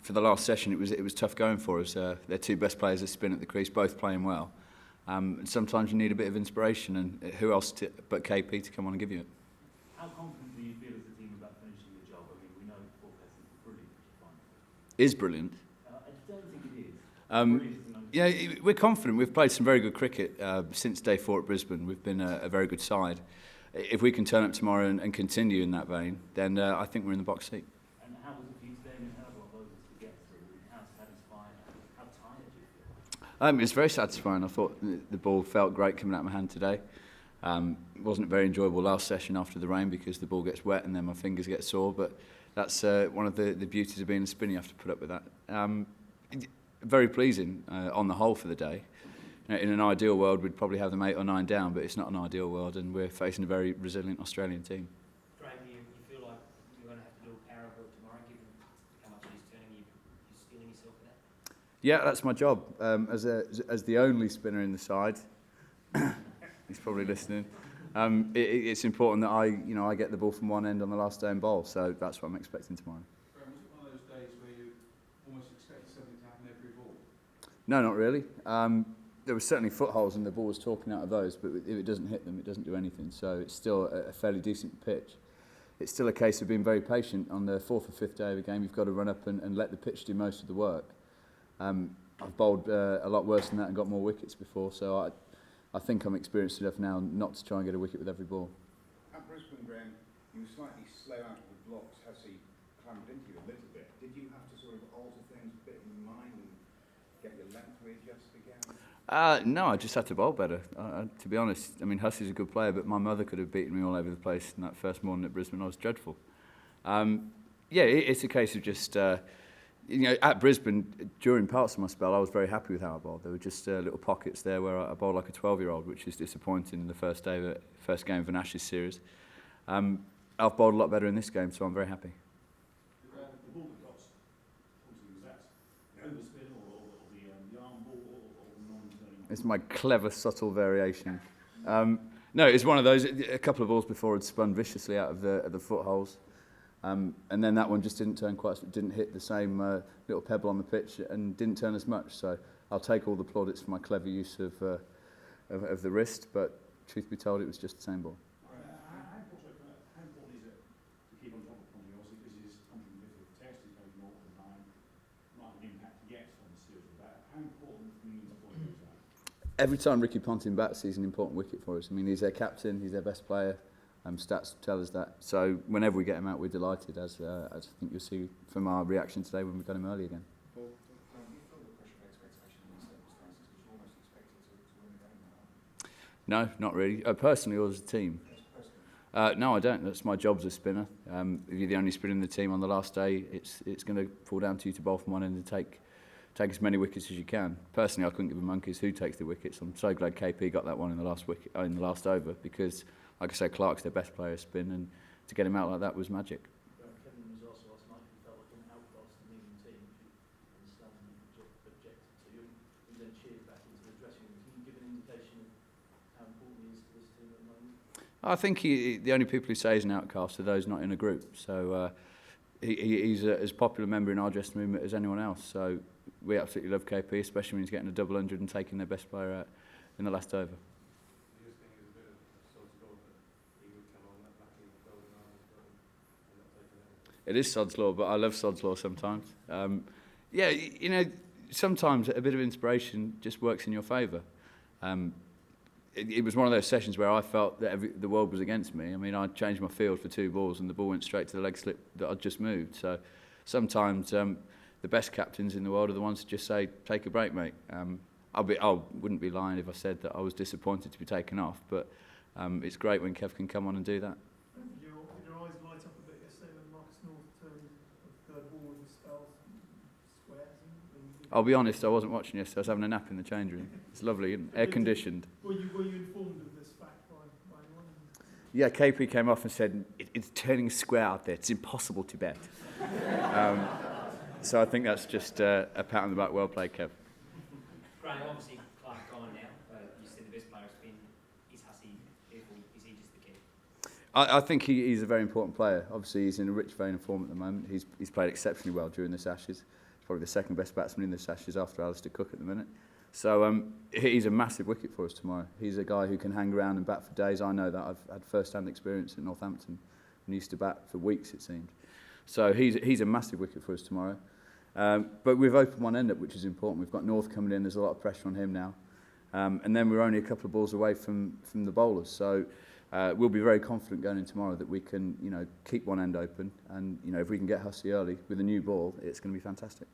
for the last session, it was tough going for us. Their two best players at spin at the crease, both playing well. And sometimes you need a bit of inspiration, and who else but KP to come on and give you it. How confident do you feel as a team about finishing the job? I mean, we know forecast is brilliant. Is brilliant. I don't think it is. Yeah, we're confident. We've played some very good cricket since day 4 at Brisbane. We've been a very good side. If we can turn up tomorrow and continue in that vein, then I think we're in the box seat. And how was it for you today? I mean, how long was it to get through? How satisfying? How tired do you feel? It was very satisfying. I thought the ball felt great coming out of my hand today. It wasn't very enjoyable last session after the rain because the ball gets wet and then my fingers get sore, but that's one of the beauties of being a spinner. You have to put up with that. Very pleasing on the whole for the day. In an ideal world, we'd probably have them 8 or 9 down, but it's not an ideal world, and we're facing a very resilient Australian team. Graeme, you feel like you're going to have to do a power of it tomorrow, given how much it is turning, you're steeling yourself for that? Yeah, that's my job. As the only spinner in the side, he's probably listening. It's important that I get the ball from one end on the last day and bowl, so that's what I'm expecting tomorrow. Graeme, was it one of those days where you almost expected something to happen every ball? No, not really. There were certainly footholes and the ball was talking out of those, but if it doesn't hit them, it doesn't do anything. So it's still a fairly decent pitch. It's still a case of being very patient. On the 4th or 5th day of a game, you've got to run up and let the pitch do most of the work. I've bowled a lot worse than that and got more wickets before, so I think I'm experienced enough now not to try and get a wicket with every ball. At Brisbane, Graeme, you were slightly slow out of the blocks. Hussey clambered into you a little bit. Did you have to sort of alter things a bit in mind and get your length readjusted again? No, I just had to bowl better. To be honest, I mean, Hussey's a good player, but my mother could have beaten me all over the place in that first morning at Brisbane. I was dreadful. It's a case of just, at Brisbane, during parts of my spell, I was very happy with how I bowled. There were just little pockets there where I bowled like a 12-year-old, which is disappointing in the first game of an Ashes series. I've bowled a lot better in this game, so I'm very happy. The ball that got, obviously, was that overspin or the arm ball or the non-turning? It's my clever, subtle variation. No, it's one of those. A couple of balls before had spun viciously out of the footholes. And then that one just didn't turn quite, didn't hit the same little pebble on the pitch and didn't turn as much. So I'll take all the plaudits for my clever use of the wrist, but truth be told, it was just the same ball. How important is it to keep on top of Ponting? Obviously, because he's 150th test, he's going 0 to 9. Might have an impact to get on the series of that. How important for you to point is that? Every time Ricky Ponting bats, he's an important wicket for us. I mean, he's their captain, he's their best player. Stats tell us that. So whenever we get him out, we're delighted, as I think you'll see from our reaction today when we got him early again. Well, you feel the pressure of expectation in these circumstances because you almost expected to win the game now. No, not really. Personally or as a team? No, I don't. That's my job as a spinner. If you're the only spinner in the team on the last day, it's going to fall down to you to bowl from one end and take as many wickets as you can. Personally, I couldn't give a monkeys who takes the wickets. I'm so glad KP got that one in the last over because, like I say, Clark's their best player spin, and to get him out like that was magic. Kevin was also last night, he felt like an outcast in the England team, which he objected to. He then cheered back into the dressing room. Can you give an indication of how important he is to this team at the moment? I think the only people who say he's an outcast are those not in a group. So he's as popular a member in our dressing room as anyone else. So we absolutely love KP, especially when he's getting a double hundred and taking their best player out in the last over. It is sod's law, but I love sod's law sometimes. Sometimes a bit of inspiration just works in your favour. It was one of those sessions where I felt that the world was against me. I mean, I changed my field for 2 balls and the ball went straight to the leg slip that I'd just moved. So sometimes the best captains in the world are the ones that just say, take a break, mate. I wouldn't be lying if I said that I was disappointed to be taken off, but it's great when Kev can come on and do that. Did your eyes light up a bit yesterday when Marcus North turned the third ball with the spells squares? I'll be honest, I wasn't watching yesterday. I was having a nap in the change room. It's lovely, air conditioned. Were you informed of this fact by anyone? Yeah, KP came off and said, it's turning square out there. It's impossible to bet. So I think that's just a pat on the back. Well played, Kev. Graeme, obviously Clark gone now. You said the best player has been. Is Hussey, therefore, is he just the key? I think he's a very important player. Obviously, he's in a rich vein of form at the moment. He's played exceptionally well during this Ashes. probably the second best batsman in this Ashes after Alistair Cook at the minute. So he's a massive wicket for us tomorrow. He's a guy who can hang around and bat for days. I know that. I've had first-hand experience at Northampton and used to bat for weeks, it seemed. So he's a massive wicket for us tomorrow. But we've opened one end up, which is important. We've got North coming in. There's a lot of pressure on him now. And then we're only a couple of balls away from the bowlers. So we'll be very confident going in tomorrow that we can, keep one end open. And, if we can get Hussey early with a new ball, it's going to be fantastic.